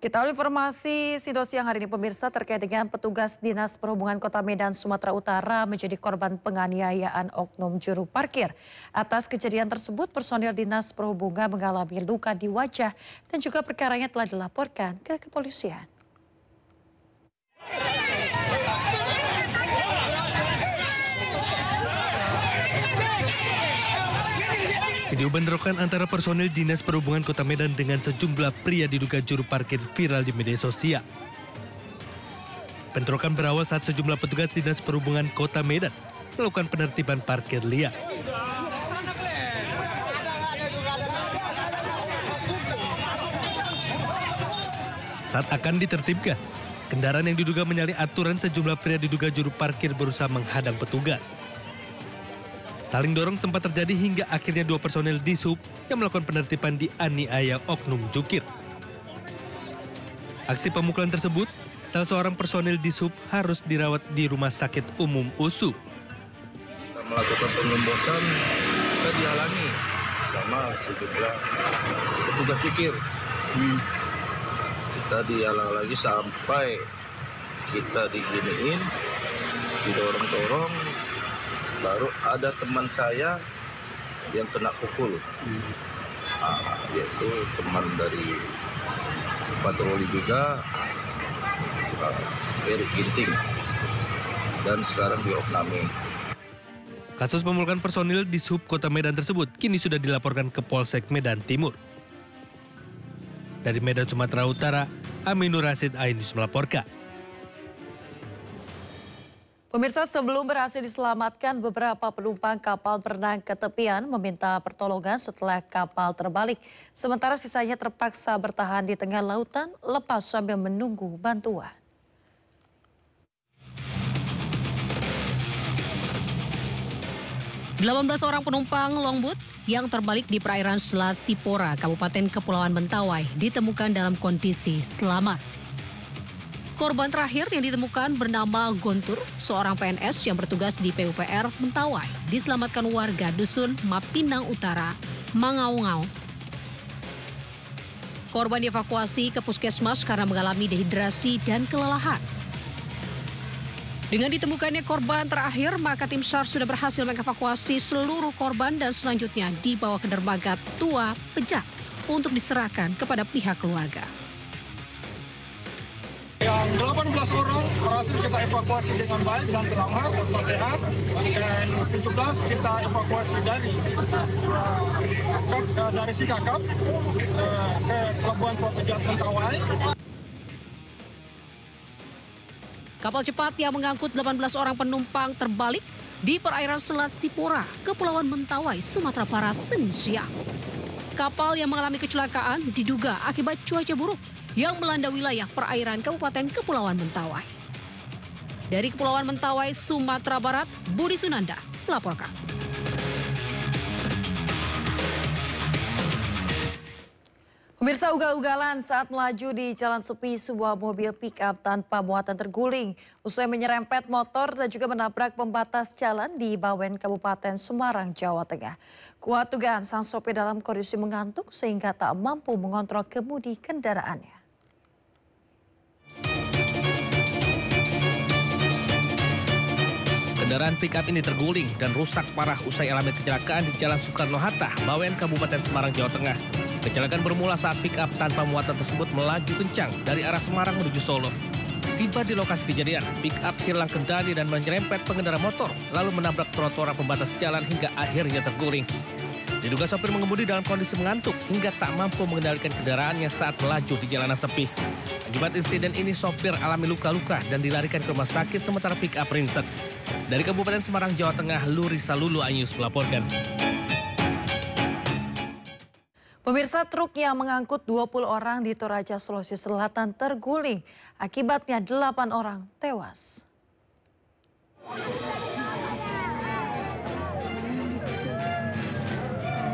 Kita awali informasi Sido siang hari ini pemirsa terkait dengan petugas Dinas Perhubungan Kota Medan, Sumatera Utara menjadi korban penganiayaan oknum juru parkir. Atas kejadian tersebut, personil Dinas Perhubungan mengalami luka di wajah dan juga perkaranya telah dilaporkan ke kepolisian. Video bentrokan antara personil Dinas Perhubungan Kota Medan dengan sejumlah pria diduga juru parkir viral di media sosial. Bentrokan berawal saat sejumlah petugas Dinas Perhubungan Kota Medan melakukan penertiban parkir liar. Saat akan ditertibkan, kendaraan yang diduga menyalahi aturan sejumlah pria diduga juru parkir berusaha menghadang petugas. Saling dorong sempat terjadi hingga akhirnya dua personel Dishub yang melakukan penertiban dianiaya oknum jukir. Aksi pemukulan tersebut, salah seorang personel Dishub harus dirawat di Rumah Sakit Umum USU. Kita melakukan pengembosan, kita dihalangi sama sejumlah petugas jukir. Kita dihalang lagi sampai kita diginiin, didorong-dorong. Baru ada teman saya yang kena pukul, yaitu teman dari patroli juga, Erik Ginting, dan sekarang diopname. Kasus pemukulan personil di Sub Kota Medan tersebut kini sudah dilaporkan ke Polsek Medan Timur. Dari Medan, Sumatera Utara, Aminur Rasid Ainus melaporkan. Pemirsa, sebelum berhasil diselamatkan, beberapa penumpang kapal berenang ke tepian meminta pertolongan setelah kapal terbalik. Sementara sisanya terpaksa bertahan di tengah lautan lepas sambil menunggu bantuan. Delapan belas orang penumpang longboat yang terbalik di perairan Selat Sipora, Kabupaten Kepulauan Mentawai, ditemukan dalam kondisi selamat. Korban terakhir yang ditemukan bernama Gontur, seorang PNS yang bertugas di PUPR Mentawai, diselamatkan warga Dusun Mapinang Utara, Mangaungau. Korban dievakuasi ke puskesmas karena mengalami dehidrasi dan kelelahan. Dengan ditemukannya korban terakhir, maka tim SAR sudah berhasil mengevakuasi seluruh korban dan selanjutnya dibawa ke dermaga Tua Pejat untuk diserahkan kepada pihak keluarga. Yang 18 orang berhasil kita evakuasi dengan baik dan selamat serta sehat, dan 17 kita evakuasi dari Sikakap ke Pelabuhan Tua Pejat Mentawai. Kapal cepat yang mengangkut 18 orang penumpang terbalik di perairan Selat Sipora, Kepulauan Mentawai, Sumatera Barat, Senin siang. Kapal yang mengalami kecelakaan diduga akibat cuaca buruk yang melanda wilayah perairan Kabupaten Kepulauan Mentawai. Dari Kepulauan Mentawai, Sumatera Barat, Budi Sunanda melaporkan. Pemirsa, ugal-ugalan saat melaju di jalan sepi, sebuah mobil pick-up tanpa muatan terguling usai menyerempet motor dan juga menabrak pembatas jalan di Bawen, Kabupaten Semarang, Jawa Tengah. Kuat dugaan sang sopir dalam kondisi mengantuk sehingga tak mampu mengontrol kemudi kendaraannya. Kendaraan pick-up ini terguling dan rusak parah usai alami kecelakaan di Jalan Soekarno-Hatta, Bawen, Kabupaten Semarang, Jawa Tengah. Kecelakaan bermula saat pick-up tanpa muatan tersebut melaju kencang dari arah Semarang menuju Solo. Tiba di lokasi kejadian, pick-up hilang kendali dan menyerempet pengendara motor, lalu menabrak trotoar pembatas jalan hingga akhirnya terguling. Diduga sopir mengemudi dalam kondisi mengantuk hingga tak mampu mengendalikan kendaraannya saat melaju di jalanan sepi. Akibat insiden ini, sopir alami luka-luka dan dilarikan ke rumah sakit sementara pick-up ringsek. Dari Kabupaten Semarang, Jawa Tengah, Luri Salulu Anyus melaporkan. Pemirsa, truk yang mengangkut 20 orang di Toraja, Sulawesi Selatan terguling. Akibatnya 8 orang tewas.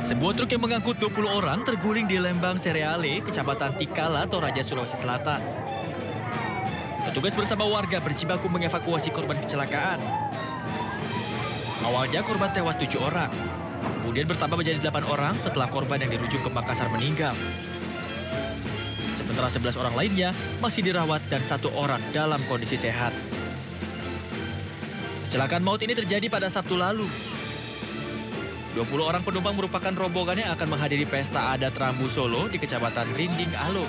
Sebuah truk yang mengangkut 20 orang terguling di Lembang Sereale, Kecamatan Tikala, Toraja, Sulawesi Selatan. Petugas bersama warga berjibaku mengevakuasi korban kecelakaan. Awalnya korban tewas 7 orang. Kemudian bertambah menjadi 8 orang setelah korban yang dirujuk ke Makassar meninggal. sementara 11 orang lainnya masih dirawat dan 1 orang dalam kondisi sehat. Kecelakaan maut ini terjadi pada Sabtu lalu. 20 orang penumpang merupakan rombongan yang akan menghadiri pesta adat Rambu Solo di Kecamatan Rinding Alo.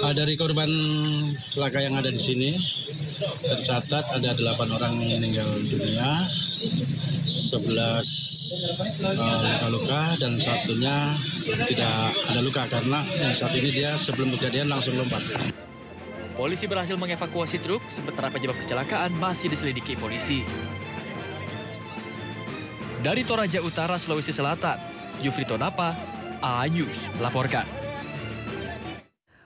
Dari korban laka yang ada di sini, tercatat ada 8 orang yang meninggal dunia, 11 luka-luka dan satunya tidak ada luka karena saat ini dia sebelum kejadian langsung lompat. Polisi berhasil mengevakuasi truk, sementara penyebab kecelakaan masih diselidiki polisi. Dari Toraja Utara, Sulawesi Selatan, Yufri Tonapa, A-News melaporkan.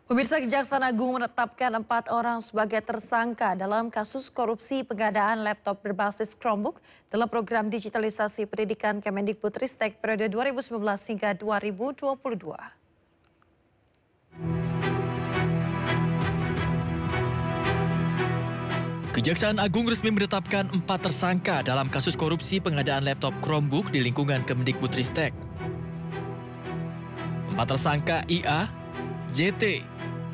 Pemirsa, Kejaksaan Agung menetapkan 4 orang sebagai tersangka dalam kasus korupsi pengadaan laptop berbasis Chromebook dalam program digitalisasi pendidikan Kemendikbudristek periode 2019 hingga 2022. Kejaksaan Agung resmi menetapkan 4 tersangka dalam kasus korupsi pengadaan laptop Chromebook di lingkungan Kemendikbudristek. 4 tersangka IA, JT,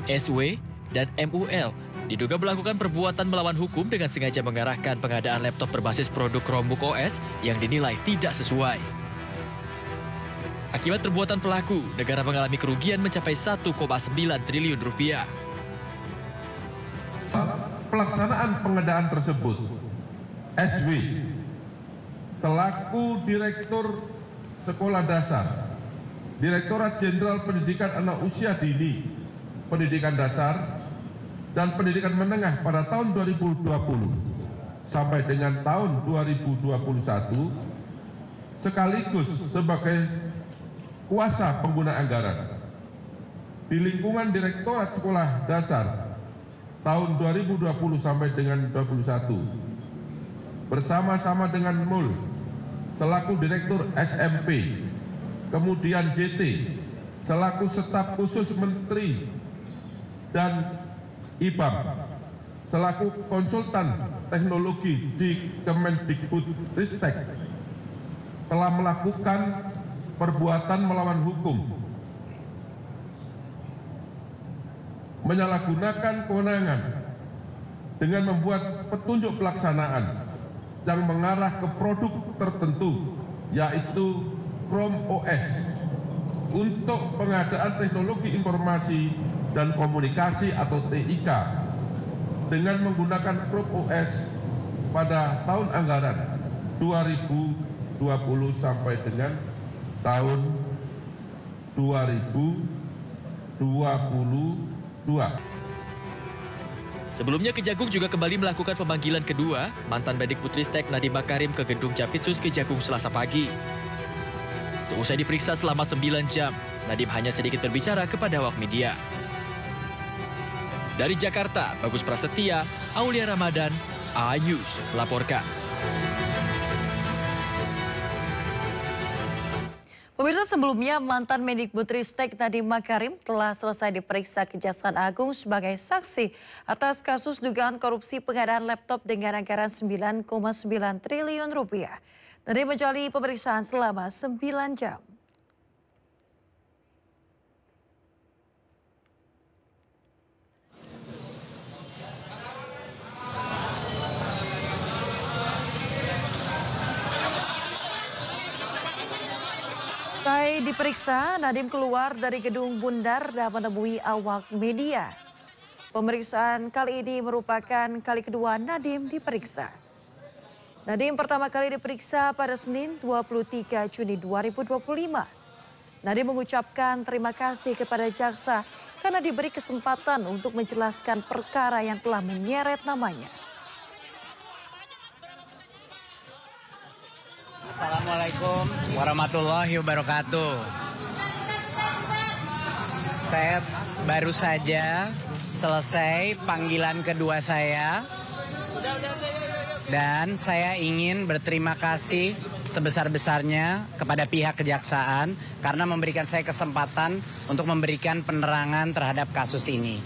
SW, dan MUL diduga melakukan perbuatan melawan hukum dengan sengaja mengarahkan pengadaan laptop berbasis produk Chromebook OS yang dinilai tidak sesuai. Akibat perbuatan pelaku, negara mengalami kerugian mencapai 1,9 triliun rupiah. Pelaksanaan pengadaan tersebut, SW, selaku Direktur Sekolah Dasar, Direktorat Jenderal Pendidikan Anak Usia Dini, Pendidikan Dasar, dan Pendidikan Menengah pada tahun 2020 sampai dengan tahun 2021, sekaligus sebagai kuasa pengguna anggaran di lingkungan Direktorat Sekolah Dasar tahun 2020 sampai dengan 2021 bersama-sama dengan MUL selaku Direktur SMP, kemudian JT selaku Staf Khusus Menteri dan IBAM selaku konsultan teknologi di Kemendikbudristek telah melakukan perbuatan melawan hukum, menyalahgunakan kewenangan dengan membuat petunjuk pelaksanaan yang mengarah ke produk tertentu, yaitu Chrome OS, untuk pengadaan teknologi informasi dan komunikasi atau TIK dengan menggunakan Chrome OS pada tahun anggaran 2020 sampai dengan tahun 2022. Sebelumnya Kejagung juga kembali melakukan pemanggilan kedua mantan Mendikbudristek Nadiem Makarim ke gedung Jampitsus Kejagung Selasa pagi. Seusai diperiksa selama 9 jam, Nadiem hanya sedikit berbicara kepada awak media. Dari Jakarta, Bagus Prasetya, Aulia Ramadan, A-News melaporkan. Pemirsa, sebelumnya mantan Mendikbudristek Nadiem Makarim telah selesai diperiksa Kejaksaan Agung sebagai saksi atas kasus dugaan korupsi pengadaan laptop dengan anggaran 9,9 triliun rupiah. Nadiem menjalani pemeriksaan selama 9 jam. Usai diperiksa, Nadiem keluar dari gedung Bundar dan menemui awak media. Pemeriksaan kali ini merupakan kali kedua Nadiem diperiksa. Nadiem pertama kali diperiksa pada Senin 23 Juni 2025. Nadiem mengucapkan terima kasih kepada jaksa karena diberi kesempatan untuk menjelaskan perkara yang telah menyeret namanya. Assalamualaikum warahmatullahi wabarakatuh. Saya baru saja selesai panggilan kedua saya. Dan saya ingin berterima kasih sebesar-besarnya kepada pihak kejaksaan karena memberikan saya kesempatan untuk memberikan penerangan terhadap kasus ini.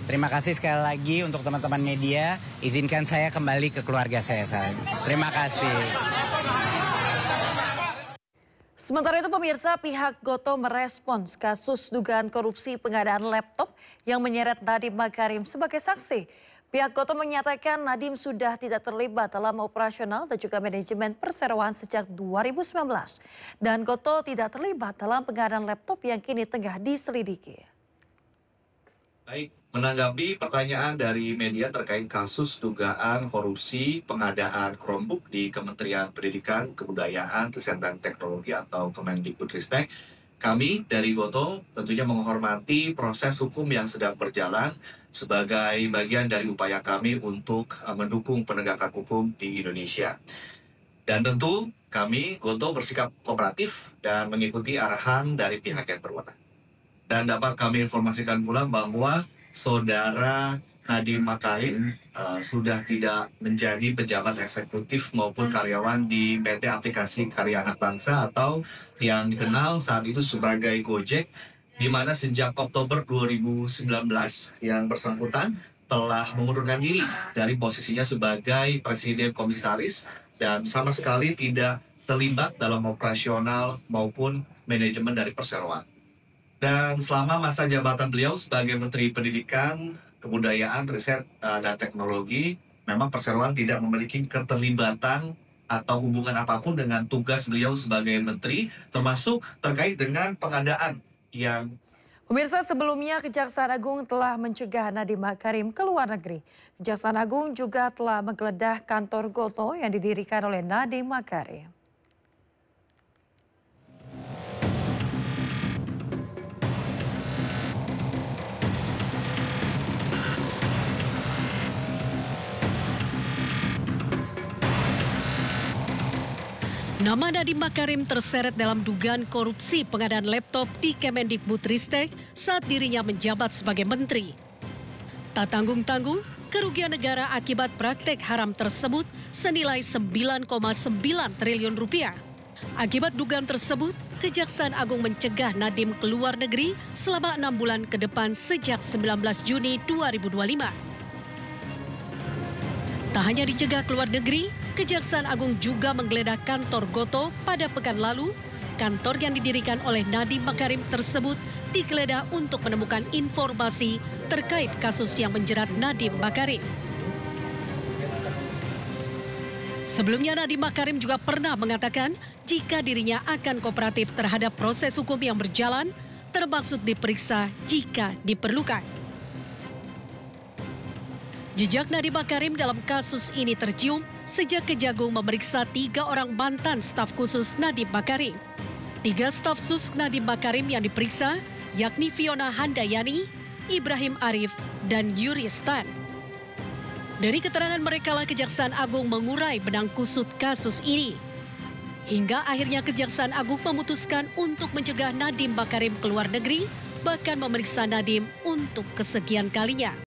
Terima kasih sekali lagi untuk teman-teman media. Izinkan saya kembali ke keluarga saya. Terima kasih. Sementara itu pemirsa, pihak Gotoh merespons kasus dugaan korupsi pengadaan laptop yang menyeret Nadiem Makarim sebagai saksi. Pihak Gotoh menyatakan Nadiem sudah tidak terlibat dalam operasional dan juga manajemen perseroan sejak 2019. Dan Gotoh tidak terlibat dalam pengadaan laptop yang kini tengah diselidiki. Baik, menanggapi pertanyaan dari media terkait kasus dugaan korupsi pengadaan Chromebook di Kementerian Pendidikan, Kebudayaan, Riset dan Teknologi atau Kemendikbudristek, kami dari Gotoh tentunya menghormati proses hukum yang sedang berjalan sebagai bagian dari upaya kami untuk mendukung penegakan hukum di Indonesia. Dan tentu kami Gotoh bersikap kooperatif dan mengikuti arahan dari pihak yang berwenang. Dan dapat kami informasikan pula bahwa Saudara Nadiem Makarim sudah tidak menjadi pejabat eksekutif maupun karyawan di PT Aplikasi Karya Anak Bangsa atau yang dikenal saat itu sebagai Gojek, di mana sejak Oktober 2019 yang bersangkutan telah mengundurkan diri dari posisinya sebagai Presiden Komisaris dan sama sekali tidak terlibat dalam operasional maupun manajemen dari perseroan. Dan selama masa jabatan beliau sebagai Menteri Pendidikan, Kebudayaan, Riset, dan Teknologi, memang perseroan tidak memiliki keterlibatan atau hubungan apapun dengan tugas beliau sebagai Menteri, termasuk terkait dengan pengadaan yang... Pemirsa, sebelumnya Kejaksaan Agung telah mencegah Nadiem Makarim ke luar negeri. Kejaksaan Agung juga telah menggeledah kantor Gotoh yang didirikan oleh Nadiem Makarim. Nama Nadiem Makarim terseret dalam dugaan korupsi pengadaan laptop di Kemendikbudristek saat dirinya menjabat sebagai menteri. Tak tanggung-tanggung, kerugian negara akibat praktek haram tersebut senilai 9,9 triliun rupiah. Akibat dugaan tersebut, Kejaksaan Agung mencegah Nadiem ke luar negeri selama 6 bulan ke depan sejak 19 Juni 2025. Tak hanya dicegah ke luar negeri, Kejaksaan Agung juga menggeledah kantor Gotoh pada pekan lalu. Kantor yang didirikan oleh Nadiem Makarim tersebut digeledah untuk menemukan informasi terkait kasus yang menjerat Nadiem Makarim. Sebelumnya Nadiem Makarim juga pernah mengatakan jika dirinya akan kooperatif terhadap proses hukum yang berjalan, termaksud diperiksa jika diperlukan. Jejak Nadiem Makarim dalam kasus ini tercium sejak Kejagung memeriksa 3 orang mantan staf khusus Nadiem Makarim. 3 staf sus Nadiem Makarim yang diperiksa yakni Fiona Handayani, Ibrahim Arif, dan Yuri Stan. Dari keterangan mereka lah Kejaksaan Agung mengurai benang kusut kasus ini. Hingga akhirnya Kejaksaan Agung memutuskan untuk mencegah Nadiem Makarim ke luar negeri, bahkan memeriksa Nadiem untuk kesekian kalinya.